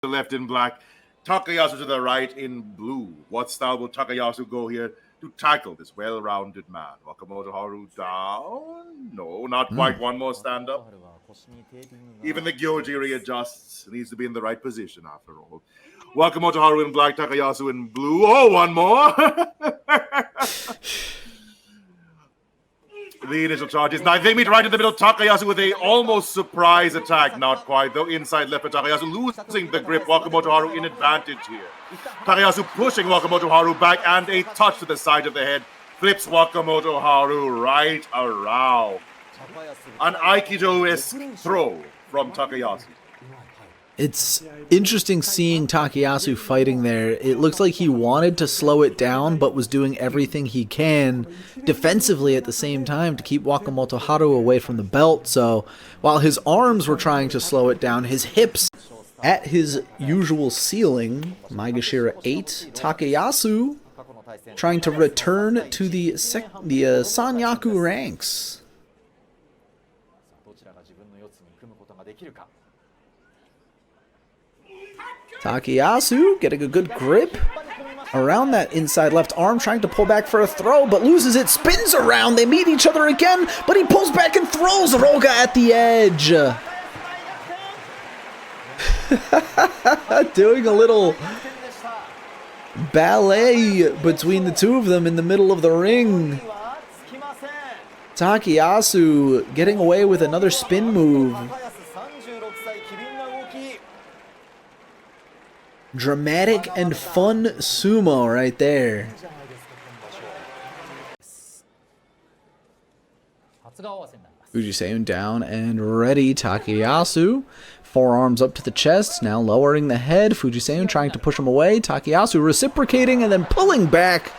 the left in black, Takayasu to the right in blue. What style will Takayasu go here to tackle this well-rounded man? Wakamoto Haru down? No, not quite. One more stand-up. Even the Gyoji readjusts. Needs to be in the right position after all. Wakamoto Haru in black, Takayasu in blue. Oh, one more. The initial charges. Now they meet right in the middle. Takayasu with a almost surprise attack. Not quite, though. Inside left for Takayasu, losing the grip. Wakamoto Haru in advantage here. Takayasu pushing Wakamoto Haru back, and a touch to the side of the head flips Wakamoto Haru right around. An Aikido-esque throw from Takayasu. It's interesting seeing Takayasu fighting there. It looks like he wanted to slow it down, but was doing everything he can defensively at the same time to keep Wakamoto Haru away from the belt. So while his arms were trying to slow it down, his hips at his usual ceiling. Maegashira 8, Takayasu trying to return to the Sanyaku ranks. Takayasu getting a good grip around that inside left arm, trying to pull back for a throw, but loses it, spins around, they meet each other again, but he pulls back and throws Roga at the edge. Doing a little ballet between the two of them in the middle of the ring. Takayasu getting away with another spin move. Dramatic and fun sumo right there. Fujiseun down and ready. Takayasu, forearms up to the chest, now lowering the head. Fujiseun trying to push him away. Takayasu reciprocating and then pulling back,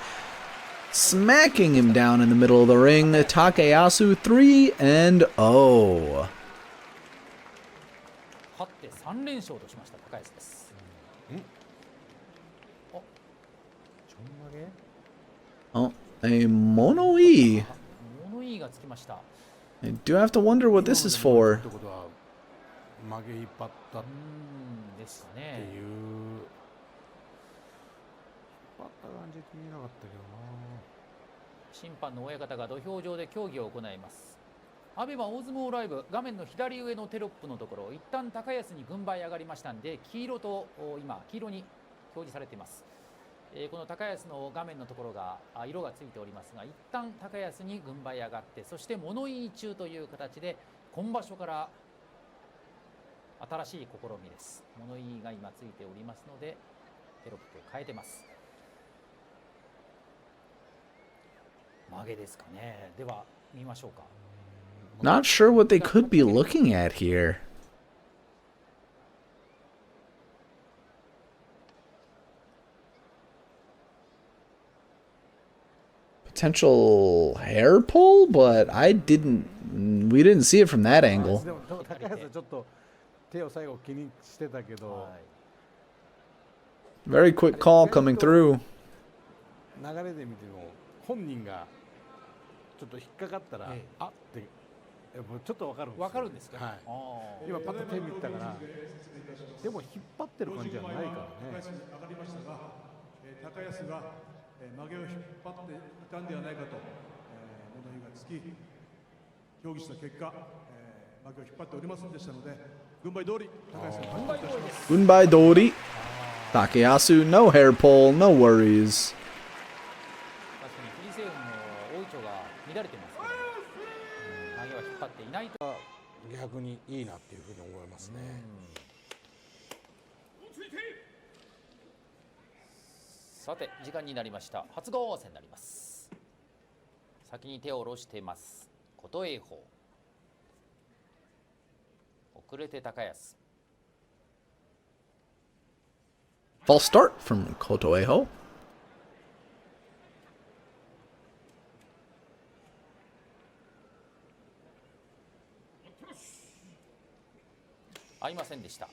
smacking him down in the middle of the ring. Takayasu 3-0. Oh, a mono-e. I do have to wonder what this is for. ABEMA 大相撲ライブ画面の左上のテロップのところ、一旦高安に軍配上がりましたんで、黄色と今黄色に表示されています。この高安の画面のところが色がついておりますが、一旦高安に軍配上がって、そして物言い中という形で今場所から新しい試みです。物言いが今ついておりますので、テロップを変えてます。曲げですかね。では見ましょうか。Not sure what they could be looking at here. Potential hair pull, but we didn't see it from that angle. Very quick call coming through. Gunbai Dori. Takayasu, no hair pull, no worries. Saて時間になりました。初合戦になります。先に手を下ろしています。琴恵峰。遅れて高安。False start from Kotoeho.合いませんでした。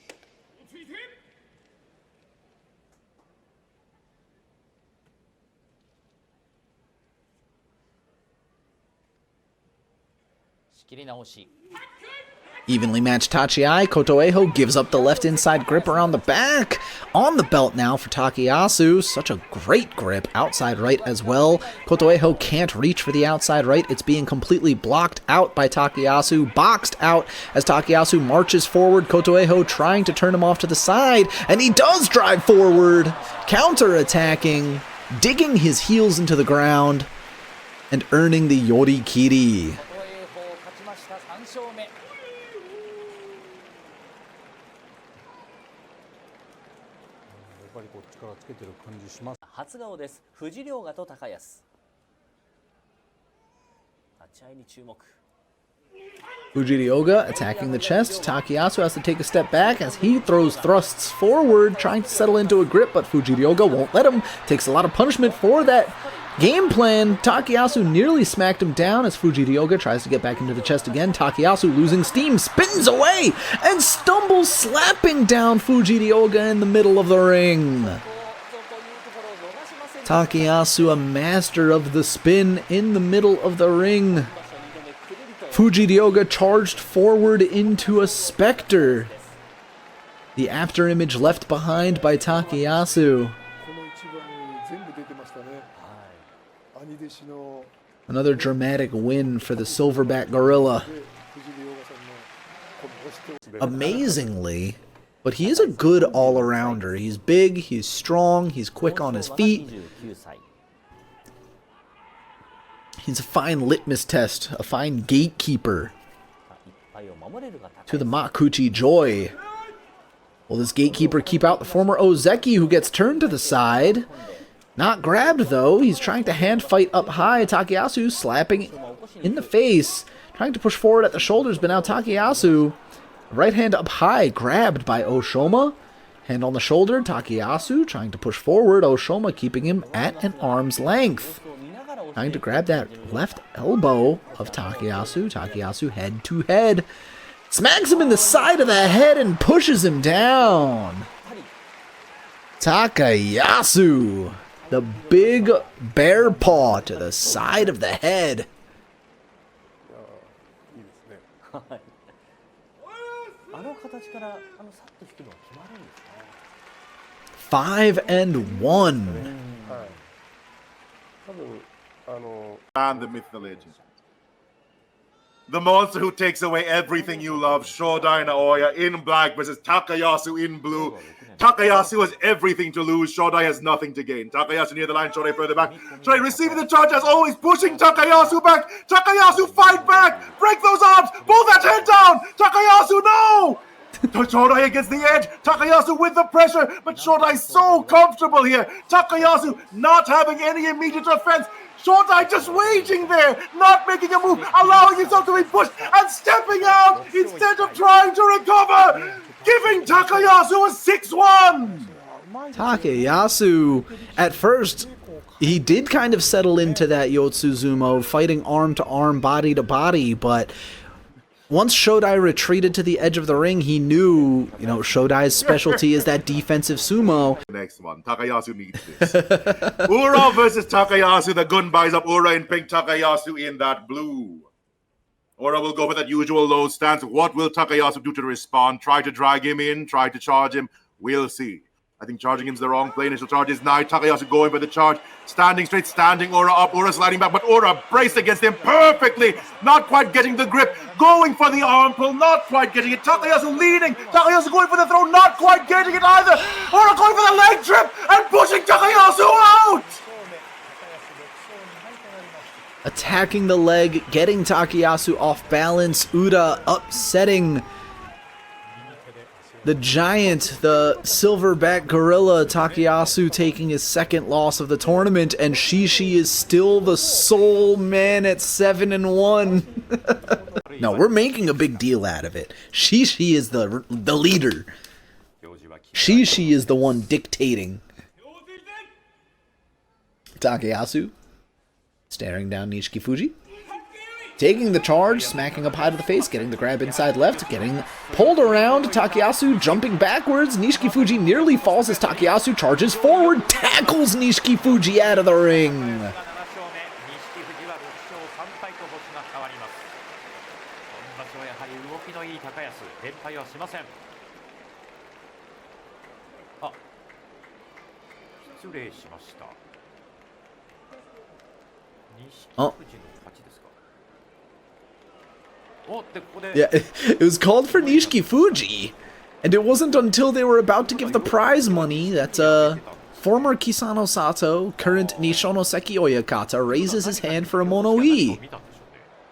仕切り直し。Evenly matched tachiai, Kotoeho gives up the left inside grip around the back. On the belt now for Takayasu. Such a great grip. Outside right as well. Kotoeho can't reach for the outside right. It's being completely blocked out by Takayasu. Boxed out as Takayasu marches forward. Kotoeho trying to turn him off to the side. And he does drive forward. Counter-attacking. Digging his heels into the ground. And earning the Yorikiri. 初顔です。藤涼河と高安。立ち合いに注目。 Fujiryoga attacking the chest. Takayasu has to take a step back as he throws thrusts forward, trying to settle into a grip, but Fujiryoga won't let him. Takes a lot of punishment for that game plan. Takayasu nearly smacked him down as Fujiryoga tries to get back into the chest again. Takayasu losing steam, spins away, and stumbles, slapping down Fujiryoga in the middle of the ring. Takayasu, a master of the spin in the middle of the ring. Fujiryoga charged forward into a specter. The after image left behind by Takayasu. Another dramatic win for the Silverback Gorilla. Amazingly, but he is a good all-arounder. He's big, he's strong, he's quick on his feet. He's a fine litmus test, a fine gatekeeper to the Makuchi Joy. Will this gatekeeper keep out the former Ozeki, who gets turned to the side? Not grabbed, though. He's trying to hand fight up high. Takayasu slapping in the face, trying to push forward at the shoulders, but now Takayasu, right hand up high, grabbed by Oshoma. Hand on the shoulder, Takayasu trying to push forward. Oshoma keeping him at an arm's length. Trying to grab that left elbow of Takayasu. Takayasu head to head. Smacks him in the side of the head and pushes him down. Takayasu. The big bear paw to the side of the head. 5-1. And the myth, the legend. The monster who takes away everything you love, Shodai Naoya in black versus Takayasu in blue. Takayasu has everything to lose, Shodai has nothing to gain. Takayasu near the line, Shodai further back. Shodai receiving the charge as always, pushing Takayasu back. Takayasu fight back, break those arms, pull that head down. Takayasu, no! Shodai against the edge, Takayasu with the pressure, but Shodai so comfortable here. Takayasu not having any immediate offense. Shodai just waging there, not making a move, allowing himself to be pushed and stepping out instead of trying to recover, giving Takayasu a 6-1. Takayasu, at first, he did kind of settle into that Yotsuzumo, fighting arm to arm, body to body, but once Shodai retreated to the edge of the ring, he knew, Shodai's specialty is that defensive sumo. Next one, Takayasu needs this. Ura versus Takayasu, the gun buys up Ura in pink, Takayasu in that blue. Ura will go for that usual low stance. What will Takayasu do to respond? Try to drag him in, try to charge him. We'll see. I think charging him's the wrong play. Initial charge is nigh. Takayasu going for the charge. Standing straight, standing Ura up. Ura sliding back, but Ura braced against him perfectly. Not quite getting the grip. Going for the arm pull, not quite getting it. Takayasu leading. Takayasu going for the throw, not quite getting it either. Ura going for the leg trip and pushing Takayasu out. Attacking the leg, getting Takayasu off balance. Ura upsetting the giant, the silverback gorilla. Takayasu taking his second loss of the tournament, and Shishi is still the sole man at 7-1. No, we're making a big deal out of it. Shishi is the leader. Shishi is the one dictating. Takayasu staring down Nishiki Fuji. Taking the charge, smacking up high to the face, getting the grab inside left, getting pulled around. Takayasu jumping backwards. Nishiki Fuji nearly falls as Takayasu charges forward, tackles Nishiki Fuji out of the ring. 連敗はしません。あ、失礼しました。錦富士の勝ちですか。お、でここで Yeah, it was called for Nishiki Fuji. And it wasn't until they were about to give the prize money that former Kisano Sato, current Nishono Seki Oyakata, raises his hand for a mono-e.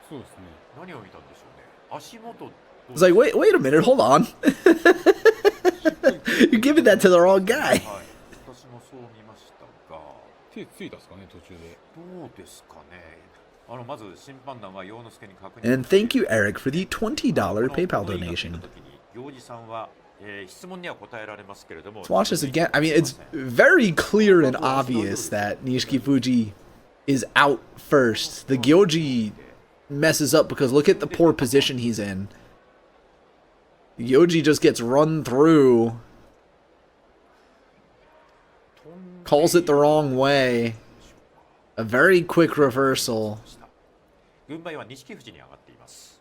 そうですね。何を見たんでしょうね。足元。 It's like, wait a minute, hold on. You're giving that to the wrong guy. 私もそう見ましたが。手ついたですかね、途中で。どうですかね。まず審判団は陽之介に確認。 And thank you, Eric, for the $20 PayPal donation. Let's watch this again. I mean, it's very clear and obvious that Nishiki Fuji is out first. The Gyoji messes up because look at the poor position he's in. Gyoji just gets run through. Calls it the wrong way. A very quick reversal. 軍配は錦富士に上がっています。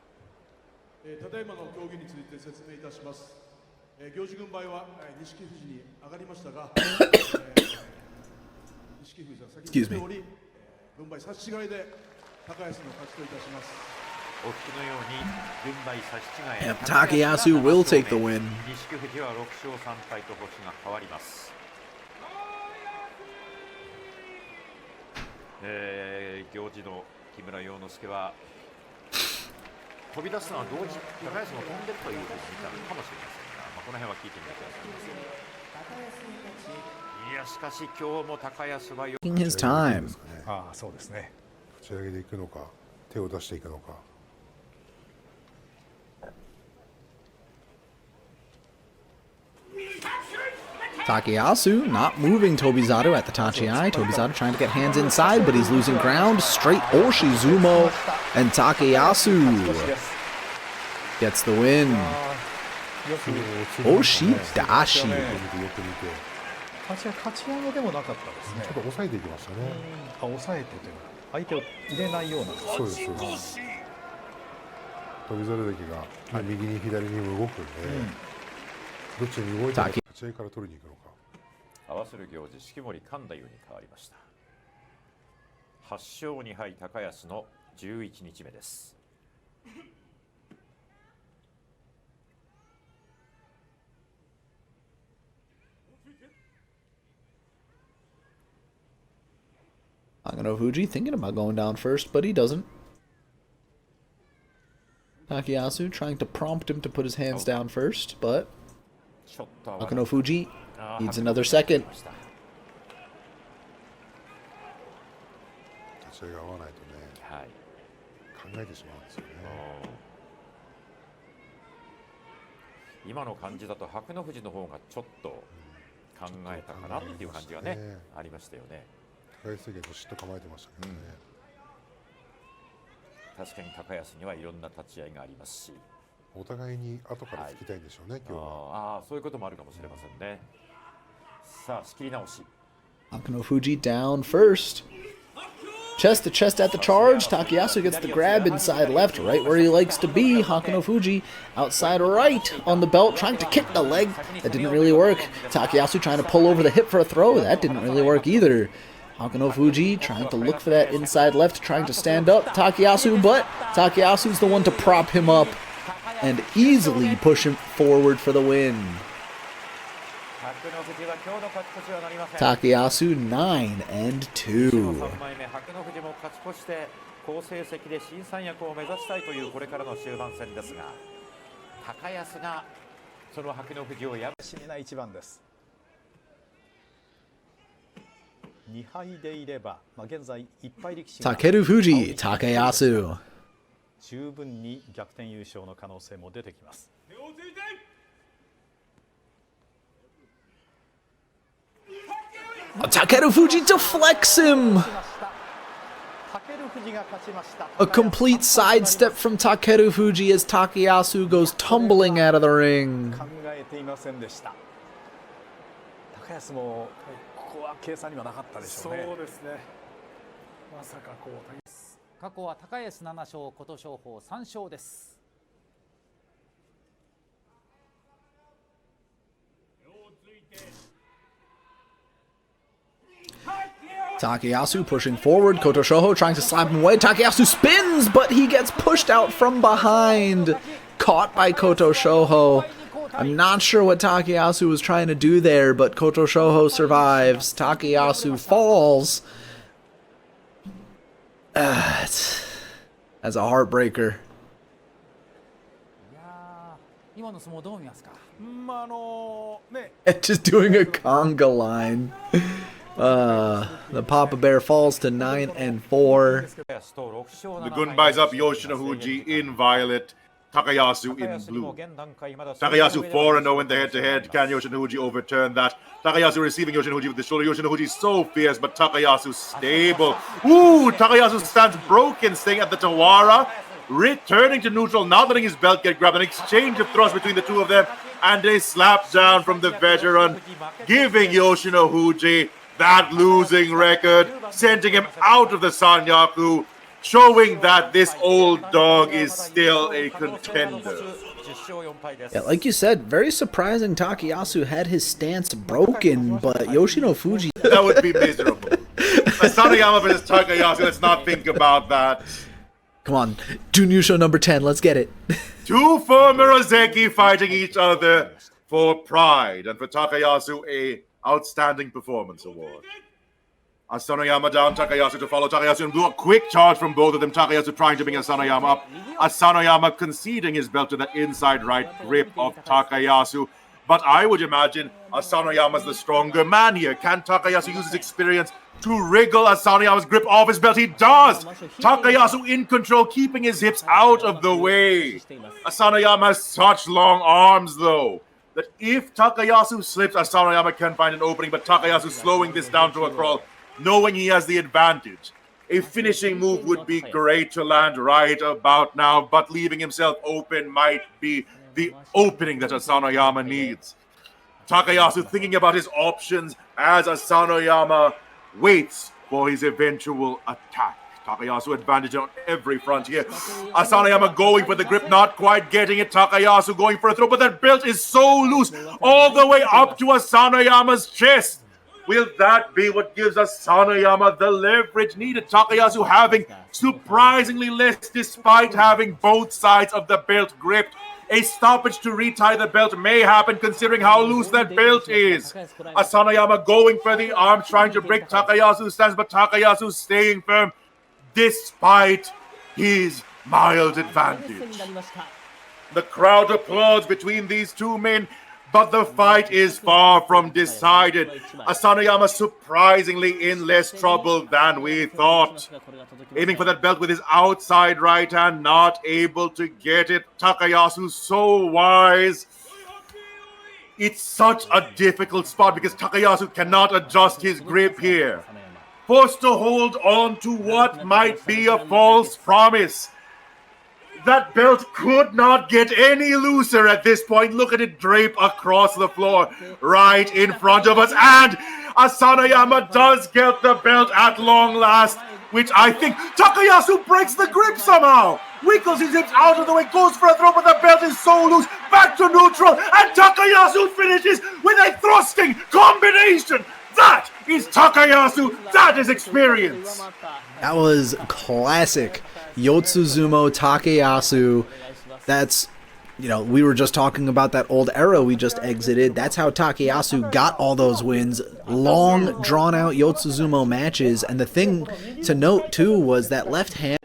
ただいまの競技について説明いたします。行司軍配は錦富士に上がりましたが、錦富士は先におり、軍配差し違いで高安の勝ちといたします。お聞きのように軍配差し違い。Yep, Takayasu will take the win. 錦富士は6勝3敗と星が変わります。行司の木村陽之介は飛び出すのは同時、高安も飛んでるというふうに見たのかもしれませんが、この辺は聞いてみてください。いや、しかし今日も高安は Taking his time. ああ、そうですね。立ち上げでいくのか、手を出していくのか。Takayasu not moving Tobizaru at the Tachiai. Tobizaru trying to get hands inside, but he's losing ground. Straight Oshizumo, and Takayasu gets the win. Oshidashi. 勝ち上げでもなかったですね。ちょっと抑えていきましたね。抑えてというか、相手を入れないような。そうです。翔猿関が右に左にも動くんで、どっちに動いても立ち合いから取りに行くのか。合わせる行司式守神太夫に変わりました。8勝2敗高安の11日目です。Nagano Fuji thinking about going down first, but he doesn't. Takayasu trying to prompt him to put his hands down first, but Nagano Fuji needs another second. 立ち合いが合わないとね、考えてしまうんですよね。今の感じだと白の富士の方がちょっと考えたかなっていう感じがね、ありましたよね。高安関どしっと構えてましたけどね。確かに高安にはいろんな立ち合いがありますし、お互いに後から突きたいんでしょうね、今日は。そういうこともあるかもしれませんね。さあ仕切り直し。Nagano Fuji down first. Chest to chest at the charge. Takayasu gets the grab inside left, right where he likes to be. Hakano Fuji outside right on the belt, trying to kick the leg. That didn't really work. Takayasu trying to pull over the hip for a throw. That didn't really work either. Hakano Fuji trying to look for that inside left, trying to stand up Takayasu, but Takayasu's the one to prop him up and easily push him forward for the win. Takayasu 9-2. 好成績で新三役を目指したいというこれからの終盤戦ですが、高安がその白の富士を破しみない一番です。2敗でいれば、現在1敗力士が Takeru Fuji, Takayasu. 十分に逆転優勝の可能性も出てきます。Takeru Fuji deflects him. A complete sidestep from Takeru Fuji as Takayasu goes tumbling out of the ring. 考えていませんでした。高安もここは計算にはなかったでしょうね。そうですね。まさかこう。過去は高安7勝、琴勝峰3勝です。Takayasu pushing forward. Koto Shoho trying to slap him away. Takayasu spins, but he gets pushed out from behind. Caught by Koto Shoho. I'm not sure what Takayasu was trying to do there, but Koto Shoho survives. Takayasu falls. That's a heartbreaker. Just doing a conga line. The Papa Bear falls to 9-4. The Gunbai's up, Yoshinohuji in violet, Takayasu in blue. Takayasu 4-0 in the head-to-head. Can Yoshinohuji overturn that? Takayasu receiving Yoshinohuji with the shoulder. Yoshinohuji so fierce, but Takayasu stable. Ooh, Takayasu stands broken, staying at the Tawara. Returning to neutral, not letting his belt get grabbed. An exchange of thrusts between the two of them. And a slap down from the veteran, giving Yoshinohuji that losing record, sending him out of the Sanyaku, showing that this old dog is still a contender. Yeah, like you said, very surprising Takayasu had his stance broken, but Yoshinofuji... That would be miserable. Asanoyama versus Takayasu, let's not think about that. Come on, Junyusho number 10, let's get it. Two former Ozeki fighting each other for pride, and for Takayasu, a outstanding performance award. Asanoyama down, Takayasu to follow. Takayasu and blue, a quick charge from both of them. Takayasu trying to bring Asanoyama up. Asanoyama conceding his belt to the inside right grip of Takayasu. But I would imagine Asanoyama's the stronger man here. Can Takayasu use his experience to wriggle Asanoyama's grip off his belt? He does! Takayasu in control, keeping his hips out of the way. Asanoyama has such long arms, though, that if Takayasu slips, Asanoyama can find an opening, but Takayasu slowing this down to a crawl, knowing he has the advantage. A finishing move would be great to land right about now, but leaving himself open might be the opening that Asanoyama needs. Takayasu thinking about his options as Asanoyama waits for his eventual attack. Takayasu advantage on every front here. Asanoyama going for the grip, not quite getting it. Takayasu going for a throw, but that belt is so loose, all the way up to Asanoyama's chest. Will that be what gives Asanoyama the leverage needed? Takayasu having surprisingly less despite having both sides of the belt gripped. A stoppage to retie the belt may happen considering how loose that belt is. Asanoyama going for the arm, trying to break Takayasu's stance, but Takayasu staying firm despite his mild advantage. The crowd applauds between these two men, but the fight is far from decided. Asanoyama surprisingly in less trouble than we thought. Aiming for that belt with his outside right hand, not able to get it. Takayasu so wise. It's such a difficult spot because Takayasu cannot adjust his grip here. Forced to hold on to what might be a false promise. That belt could not get any looser at this point. Look at it drape across the floor right in front of us. And Asanoyama does get the belt at long last, which I think Takayasu breaks the grip somehow. Wiggles his hips out of the way, goes for a throw, but the belt is so loose. Back to neutral, and Takayasu finishes with a thrusting combination. That is Takayasu. That is experience. That was classic Yotsuzumo Takayasu. That's, you know, we were just talking about that old era we just exited. That's how Takayasu got all those wins. Long, drawn-out Yotsuzumo matches. And the thing to note, too, was that left hand...